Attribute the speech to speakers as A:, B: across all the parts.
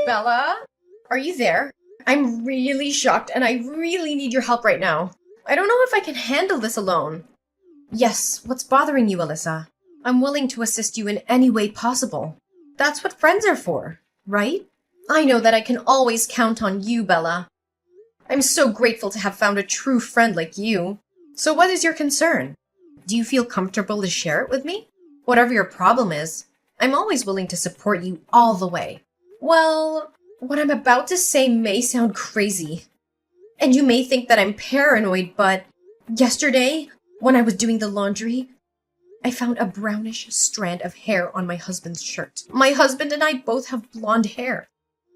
A: Bella? Are you there? I'm really shocked and I really need your help right now. I don't know if I can handle this alone. Yes, what's bothering you, Alyssa? I'm willing to assist you in any way possible. That's what friends are for, right? I know that I can always count on you, Bella. I'm so grateful to have found a true friend like you. So what is your concern? Do you feel comfortable to share it with me? Whatever your problem is, I'm always willing to support you all the way. Well, what I'm about to say may sound crazy, and you may think that I'm paranoid, but yesterday, when I was doing the laundry, I found a brownish strand of hair on my husband's shirt. My husband and I both have blonde hair,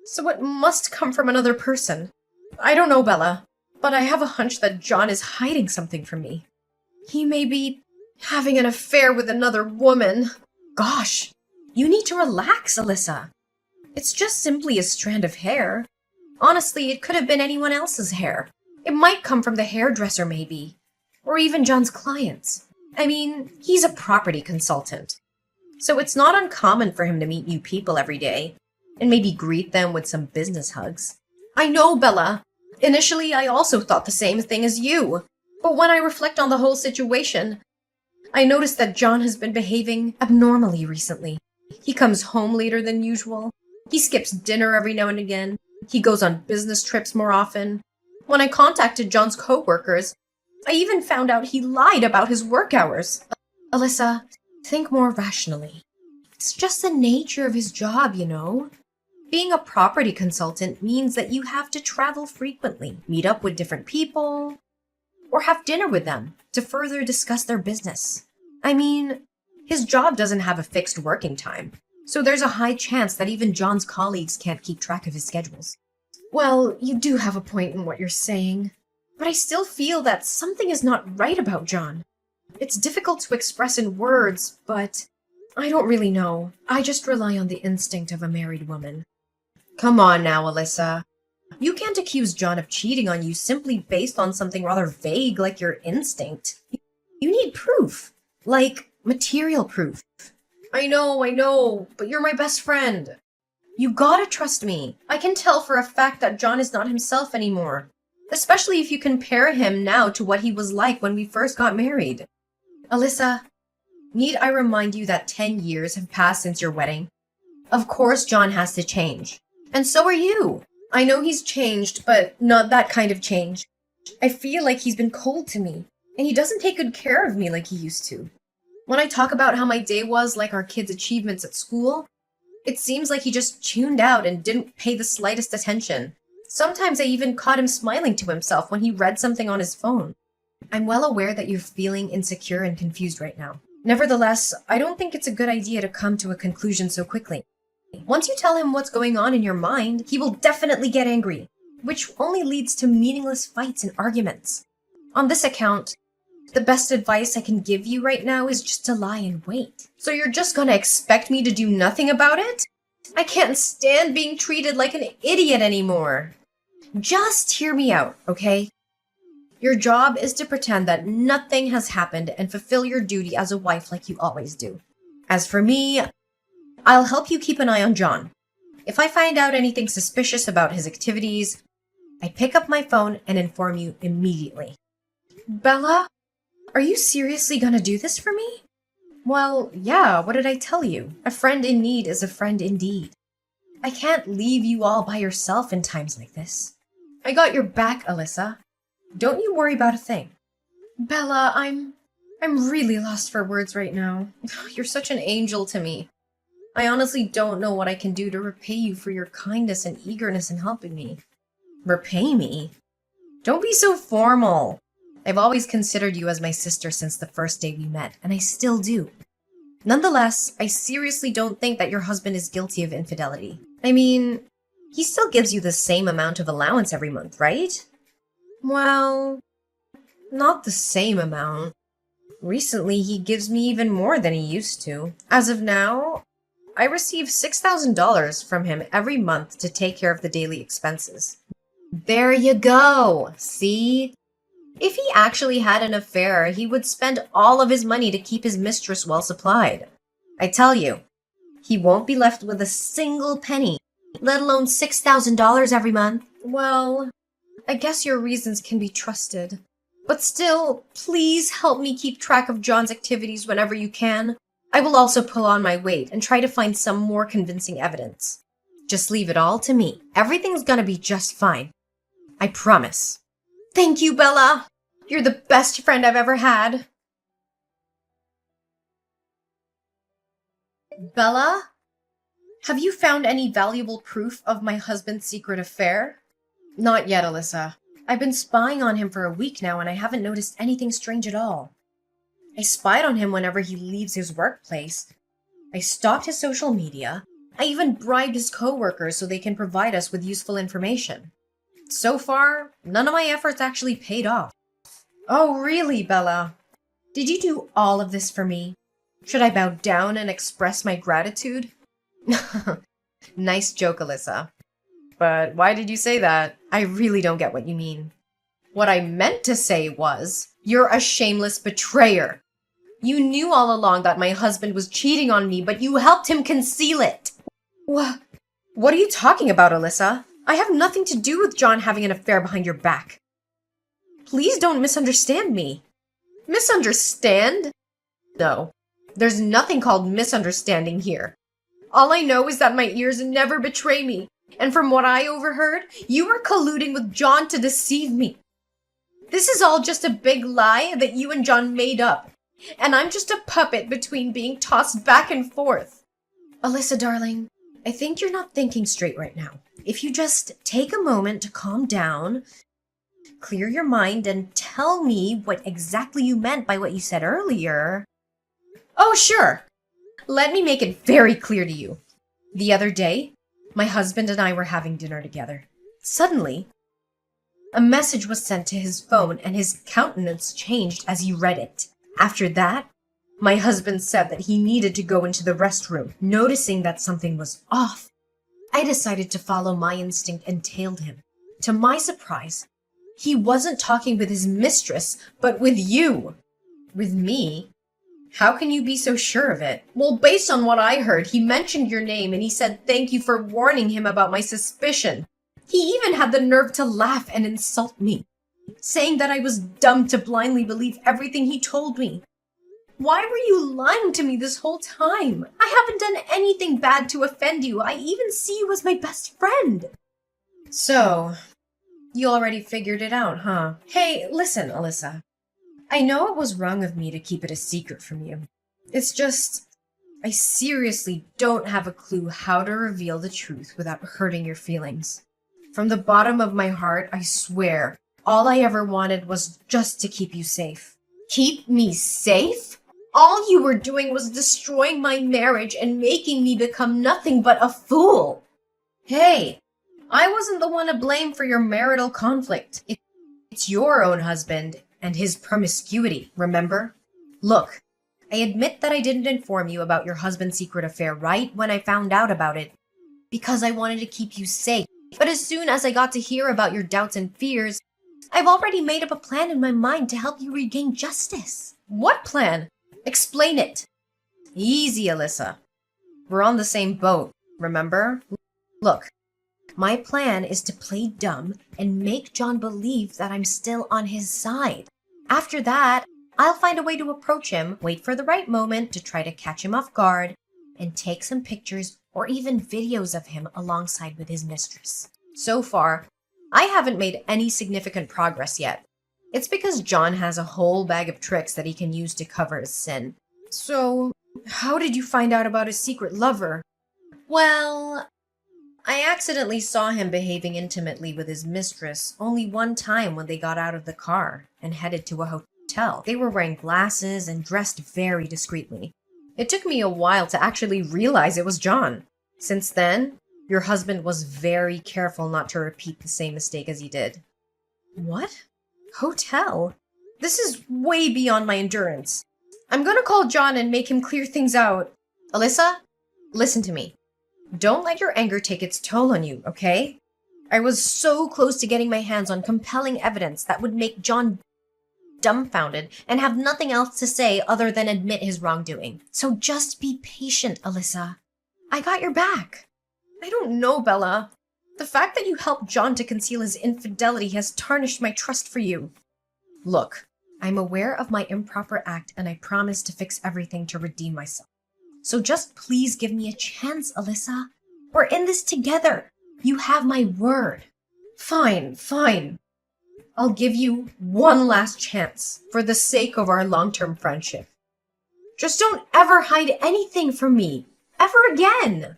A: so it must come from another person. I don't know, Bella, but I have a hunch that John is hiding something from me. He may be having an affair with another woman. Gosh, you need to relax, Alyssa. It's just simply a strand of hair. Honestly, it could have been anyone else's hair. It might come from the hairdresser, maybe. Or even John's clients. I mean, he's a property consultant. So it's not uncommon for him to meet new people every day, and maybe greet them with some business hugs. I know, Bella. Initially, I also thought the same thing as you. But when I reflect on the whole situation, I noticed that John has been behaving abnormally recently. He comes home later than usual. He skips dinner every now and again. He goes on business trips more often. When I contacted John's co-workers, I even found out he lied about his work hours. Alyssa, think more rationally. It's just the nature of his job, you know. Being a property consultant means that you have to travel frequently, meet up with different people, or have dinner with them to further discuss their business. I mean, his job doesn't have a fixed working time, so there's a high chance that even John's colleagues can't keep track of his schedules. Well, you do have a point in what you're saying, but I still feel that something is not right about John. It's difficult to express in words, but I don't really know. I just rely on the instinct of a married woman. Come on now, Alyssa. You can't accuse John of cheating on you simply based on something rather vague like your instinct. You need proof. Like, material proof. I know, but you're my best friend. You gotta trust me. I can tell for a fact that John is not himself anymore. Especially if you compare him now to what he was like when we first got married. Alyssa, need I remind you that 10 years have passed since your wedding? Of course John has to change. And so are you. I know he's changed, but not that kind of change. I feel like he's been cold to me, and he doesn't take good care of me like he used to. When I talk about how my day was like our kids' achievements at school, it seems like he just tuned out and didn't pay the slightest attention. Sometimes I even caught him smiling to himself when he read something on his phone. I'm well aware that you're feeling insecure and confused right now. Nevertheless, I don't think it's a good idea to come to a conclusion so quickly. Once you tell him what's going on in your mind, he will definitely get angry, which only leads to meaningless fights and arguments. On this account, the best advice I can give you right now is just to lie and wait. So you're just gonna expect me to do nothing about it? I can't stand being treated like an idiot anymore. Just hear me out, okay? Your job is to pretend that nothing has happened and fulfill your duty as a wife like you always do. As for me, I'll help you keep an eye on John. If I find out anything suspicious about his activities, I pick up my phone and inform you immediately. Bella, are you seriously gonna do this for me? Well, yeah, what did I tell you? A friend in need is a friend indeed. I can't leave you all by yourself in times like this. I got your back, Alyssa. Don't you worry about a thing. Bella, I'm really lost for words right now. You're such an angel to me. I honestly don't know what I can do to repay you for your kindness and eagerness in helping me. Repay me? Don't be so formal. I've always considered you as my sister since the first day we met, and I still do. Nonetheless, I seriously don't think that your husband is guilty of infidelity. I mean, he still gives you the same amount of allowance every month, right? Well, not the same amount. Recently, he gives me even more than he used to. As of now, I receive $6,000 from him every month to take care of the daily expenses. There you go. See? If he actually had an affair, he would spend all of his money to keep his mistress well supplied. I tell you, he won't be left with a single penny. let alone $6,000 every month. Well, I guess your reasons can be trusted. But still, please help me keep track of John's activities whenever you can. I will also pull on my weight and try to find some more convincing evidence. Just leave it all to me. Everything's gonna be just fine. I promise. Thank you, Bella. You're the best friend I've ever had. Bella? Have you found any valuable proof of my husband's secret affair? Not yet, Alyssa. I've been spying on him for a week now and I haven't noticed anything strange at all. I spied on him whenever he leaves his workplace. I stalked his social media. I even bribed his coworkers so they can provide us with useful information. So far, none of my efforts actually paid off. Oh, really, Bella? Did you do all of this for me? Should I bow down and express my gratitude? Nice joke, Alyssa. But why did you say that? I really don't get what you mean. What I meant to say was, you're a shameless betrayer. You knew all along that my husband was cheating on me, but you helped him conceal it. What are you talking about, Alyssa? I have nothing to do with John having an affair behind your back. Please don't misunderstand me. Misunderstand? No, there's nothing called misunderstanding here. All I know is that my ears never betray me, and from what I overheard, you were colluding with John to deceive me. This is all just a big lie that you and John made up, and I'm just a puppet between being tossed back and forth. Alyssa, darling, I think you're not thinking straight right now. If you just take a moment to calm down, clear your mind, and tell me what exactly you meant by what you said earlier. Oh, sure. Let me make it very clear to you. The other day, my husband and I were having dinner together. Suddenly, a message was sent to his phone and his countenance changed as he read it. After that, my husband said that he needed to go into the restroom, noticing that something was off. I decided to follow my instinct and tailed him. To my surprise, he wasn't talking with his mistress, but with you. With me? How can you be so sure of it? Well, based on what I heard, he mentioned your name and he said thank you for warning him about my suspicion. He even had the nerve to laugh and insult me, saying that I was dumb to blindly believe everything he told me. Why were you lying to me this whole time? I haven't done anything bad to offend you. I even see you as my best friend. So, you already figured it out, huh? Hey, listen, Alyssa. I know it was wrong of me to keep it a secret from you. It's just, I seriously don't have a clue how to reveal the truth without hurting your feelings. From the bottom of my heart, I swear, all I ever wanted was just to keep you safe. Keep me safe? All you were doing was destroying my marriage and making me become nothing but a fool. Hey, I wasn't the one to blame for your marital conflict. It's your own husband and his promiscuity, remember? Look, I admit that I didn't inform you about your husband's secret affair right when I found out about it, because I wanted to keep you safe. But as soon as I got to hear about your doubts and fears, I've already made up a plan in my mind to help you regain justice. What plan? Explain it. Easy, Alyssa. We're on the same boat, remember? Look, my plan is to play dumb and make John believe that I'm still on his side. After that, I'll find a way to approach him, wait for the right moment to try to catch him off guard, and take some pictures or even videos of him alongside with his mistress. So far, I haven't made any significant progress yet. It's because John has a whole bag of tricks that he can use to cover his sin. So, how did you find out about his secret lover? Well, I accidentally saw him behaving intimately with his mistress only one time when they got out of the car and headed to a hotel. They were wearing glasses and dressed very discreetly. It took me a while to actually realize it was John. Since then, your husband was very careful not to repeat the same mistake as he did. What? Hotel? This is way beyond my endurance. I'm gonna call John and make him clear things out. Alyssa, listen to me. Don't let your anger take its toll on you, okay? I was so close to getting my hands on compelling evidence that would make John dumbfounded and have nothing else to say other than admit his wrongdoing. So just be patient, Alyssa. I got your back. I don't know, Bella. The fact that you helped John to conceal his infidelity has tarnished my trust for you. Look, I'm aware of my improper act and I promise to fix everything to redeem myself. So just please give me a chance, Alyssa. We're in this together. You have my word. Fine. I'll give you one last chance for the sake of our long-term friendship. Just don't ever hide anything from me. Ever again.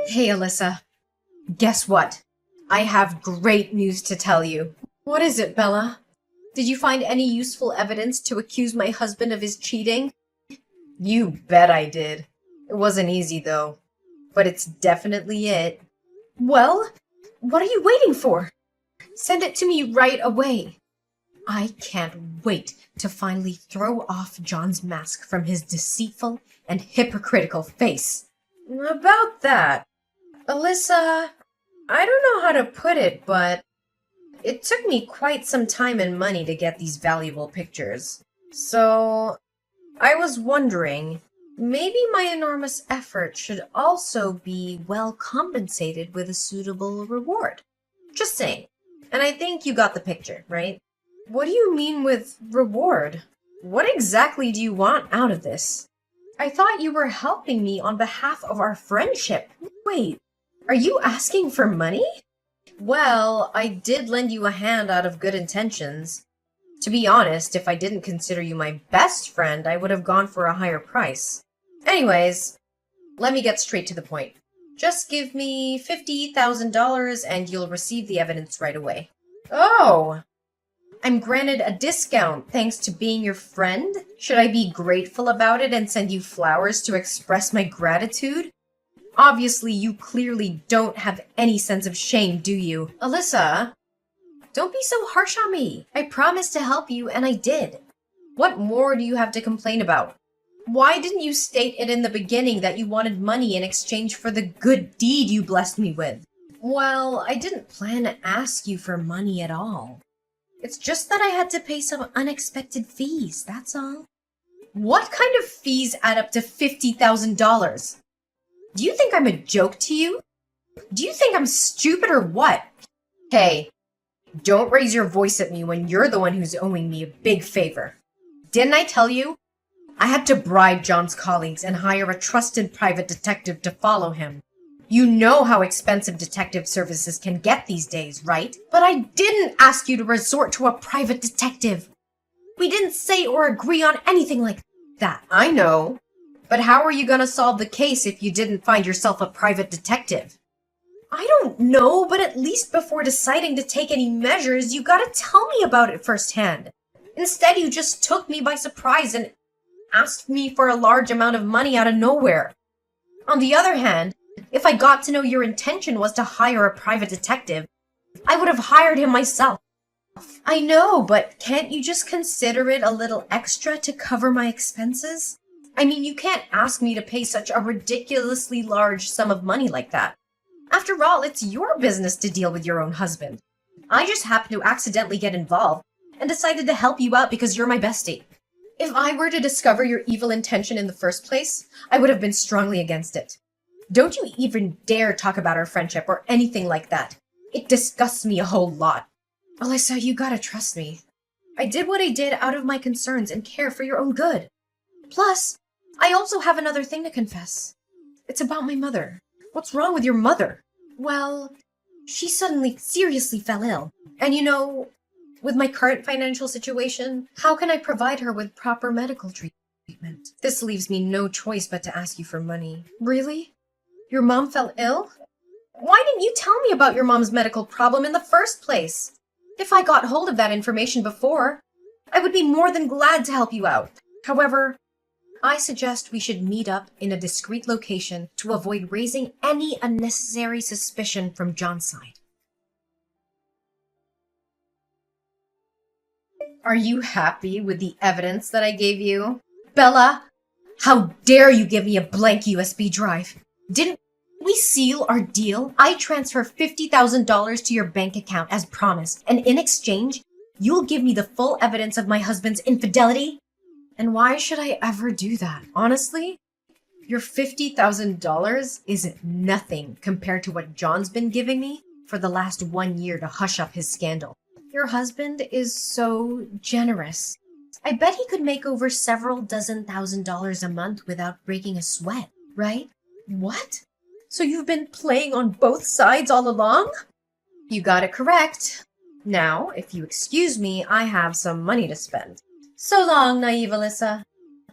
A: Hey, Alyssa. Guess what? I have great news to tell you. What is it, Bella? Did you find any useful evidence to accuse my husband of his cheating? You bet I did. It wasn't easy, though. But it's definitely it. Well, what are you waiting for? Send it to me right away. I can't wait to finally throw off John's mask from his deceitful and hypocritical face. About that, Alyssa, I don't know how to put it, but it took me quite some time and money to get these valuable pictures. So, I was wondering, maybe my enormous effort should also be well compensated with a suitable reward. Just saying. And I think you got the picture, right? What do you mean with reward? What exactly do you want out of this? I thought you were helping me on behalf of our friendship. Wait, are you asking for money? Well, I did lend you a hand out of good intentions. To be honest, if I didn't consider you my best friend, I would have gone for a higher price. Anyways, let me get straight to the point. Just give me $50,000 and you'll receive the evidence right away. Oh! I'm granted a discount thanks to being your friend? Should I be grateful about it and send you flowers to express my gratitude? Obviously, you clearly don't have any sense of shame, do you? Alyssa, don't be so harsh on me. I promised to help you, and I did. What more do you have to complain about? Why didn't you state it in the beginning that you wanted money in exchange for the good deed you blessed me with? Well, I didn't plan to ask you for money at all. It's just that I had to pay some unexpected fees, that's all. What kind of fees add up to $50,000? Do you think I'm a joke to you? Do you think I'm stupid or what? Hey, don't raise your voice at me when you're the one who's owing me a big favor. Didn't I tell you? I had to bribe John's colleagues and hire a trusted private detective to follow him. You know how expensive detective services can get these days, right? But I didn't ask you to resort to a private detective. We didn't say or agree on anything like that. I know. But how are you going to solve the case if you didn't find yourself a private detective? I don't know, but at least before deciding to take any measures, you gotta tell me about it firsthand. Instead, you just took me by surprise and asked me for a large amount of money out of nowhere. On the other hand, if I got to know your intention was to hire a private detective, I would have hired him myself. I know, but can't you just consider it a little extra to cover my expenses? I mean, you can't ask me to pay such a ridiculously large sum of money like that. After all, it's your business to deal with your own husband. I just happened to accidentally get involved and decided to help you out because you're my bestie. If I were to discover your evil intention in the first place, I would have been strongly against it. Don't you even dare talk about our friendship or anything like that. It disgusts me a whole lot. Alyssa, you gotta trust me. I did what I did out of my concerns and care for your own good. Plus, I also have another thing to confess. It's about my mother. What's wrong with your mother? Well, she suddenly seriously fell ill. And you know, with my current financial situation, how can I provide her with proper medical treatment? This leaves me no choice but to ask you for money. Really? Your mom fell ill? Why didn't you tell me about your mom's medical problem in the first place? If I got hold of that information before, I would be more than glad to help you out. However, I suggest we should meet up in a discreet location to avoid raising any unnecessary suspicion from John's side. Are you happy with the evidence that I gave you? Bella, how dare you give me a blank USB drive? Didn't we seal our deal? I transfer $50,000 to your bank account as promised, and in exchange, you'll give me the full evidence of my husband's infidelity? And why should I ever do that? Honestly, Your $50,000 is nothing compared to what John's been giving me for the last 1 year to hush up his scandal. Your husband is so generous. I bet he could make over several dozen $1,000s a month without breaking a sweat, right? What? So you've been playing on both sides all along? You got it correct. Now, if you excuse me, I have some money to spend. So long, naive Alyssa.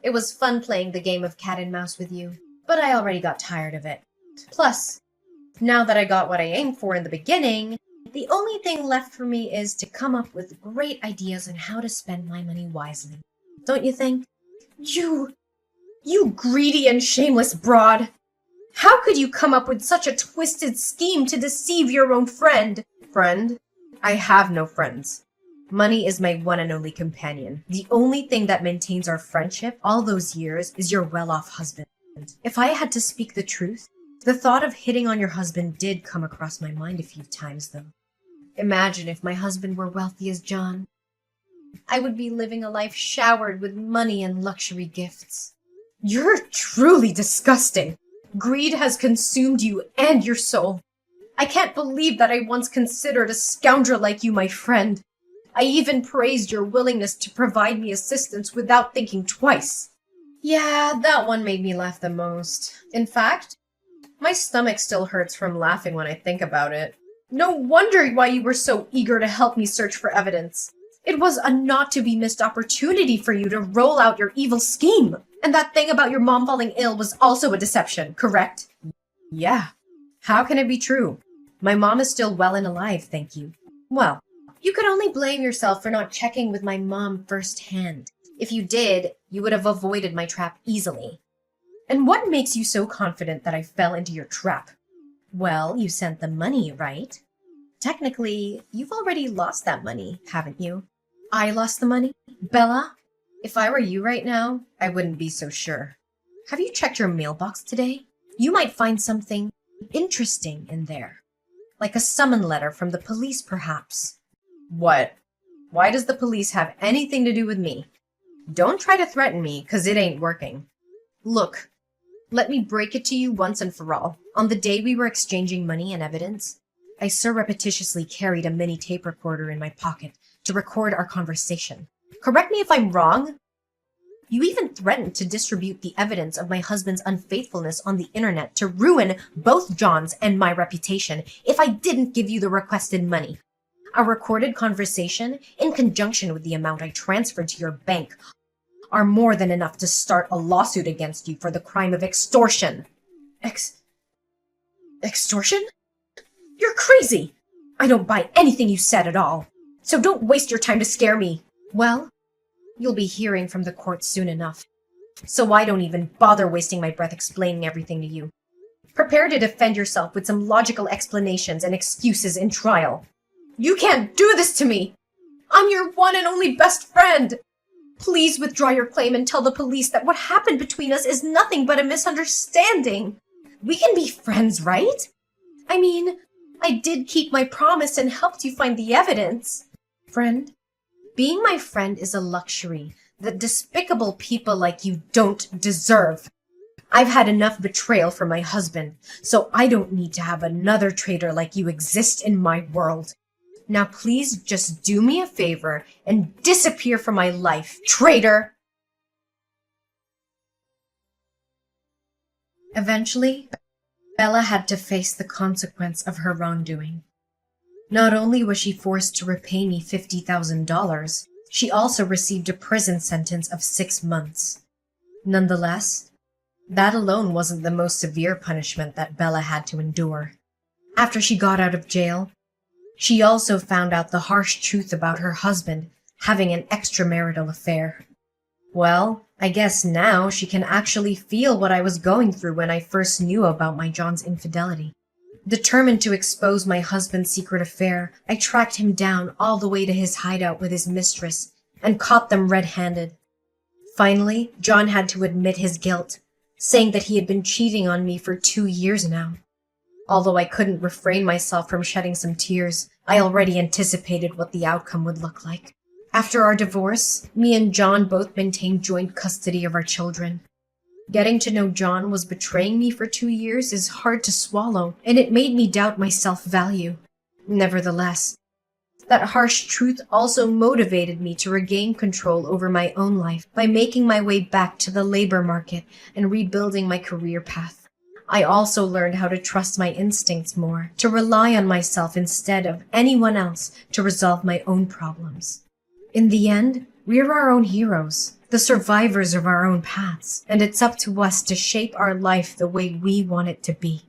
A: It was fun playing the game of cat and mouse with you, but I already got tired of it. Plus, now that I got what I aimed for in the beginning, the only thing left for me is to come up with great ideas on how to spend my money wisely. Don't you think? You greedy and shameless broad! How could you come up with such a twisted scheme to deceive your own friend? Friend? I have no friends. Money is my one and only companion. The only thing that maintains our friendship all those years is your well-off husband. If I had to speak the truth, the thought of hitting on your husband did come across my mind a few times, though. Imagine if my husband were wealthy as John. I would be living a life showered with money and luxury gifts. You're truly disgusting. Greed has consumed you and your soul. I can't believe that I once considered a scoundrel like you my friend. I even praised your willingness to provide me assistance without thinking twice. Yeah, that one made me laugh the most. In fact, my stomach still hurts from laughing when I think about it. No wonder why you were so eager to help me search for evidence. It was a not-to-be-missed opportunity for you to roll out your evil scheme. And that thing about your mom falling ill was also a deception, correct? Yeah. How can it be true? My mom is still well and alive, thank you. Well, you could only blame yourself for not checking with my mom firsthand. If you did, you would have avoided my trap easily. And what makes you so confident that I fell into your trap? Well, you sent the money, right? Technically, you've already lost that money, haven't you? I lost the money? Bella? If I were you right now, I wouldn't be so sure. Have you checked your mailbox today? You might find something interesting in there. Like a summon letter from the police, perhaps. What? Why does the police have anything to do with me? Don't try to threaten me, 'cause it ain't working. Look, let me break it to you once and for all. On the day we were exchanging money and evidence, I surreptitiously carried a mini tape recorder in my pocket to record our conversation. Correct me if I'm wrong. You even threatened to distribute the evidence of my husband's unfaithfulness on the internet to ruin both John's and my reputation if I didn't give you the requested money. Our recorded conversation, in conjunction with the amount I transferred to your bank, are more than enough to start a lawsuit against you for the crime of extortion. Extortion? You're crazy! I don't buy anything you said at all. So don't waste your time to scare me. Well, you'll be hearing from the court soon enough. So I don't even bother wasting my breath explaining everything to you. Prepare to defend yourself with some logical explanations and excuses in trial. You can't do this to me! I'm your one and only best friend! Please withdraw your claim and tell the police that what happened between us is nothing but a misunderstanding. We can be friends, right? I mean, I did keep my promise and helped you find the evidence. Friend, being my friend is a luxury that despicable people like you don't deserve. I've had enough betrayal from my husband, so I don't need to have another traitor like you exist in my world. Now please just do me a favor and disappear from my life, traitor! Eventually, Bella had to face the consequence of her wrongdoing. Not only was she forced to repay me $50,000, she also received a prison sentence of 6 months. Nonetheless, that alone wasn't the most severe punishment that Bella had to endure. After she got out of jail, she also found out the harsh truth about her husband having an extramarital affair. Well, I guess now she can actually feel what I was going through when I first knew about my John's infidelity. Determined to expose my husband's secret affair, I tracked him down all the way to his hideout with his mistress and caught them red-handed. Finally, John had to admit his guilt, saying that he had been cheating on me for 2 years now. Although I couldn't refrain myself from shedding some tears, I already anticipated what the outcome would look like. After our divorce, me and John both maintained joint custody of our children. Getting to know John was betraying me for 2 years is hard to swallow, and it made me doubt my self-value. Nevertheless, that harsh truth also motivated me to regain control over my own life by making my way back to the labor market and rebuilding my career path. I also learned how to trust my instincts more, to rely on myself instead of anyone else to resolve my own problems. In the end, we're our own heroes, the survivors of our own paths, and it's up to us to shape our life the way we want it to be.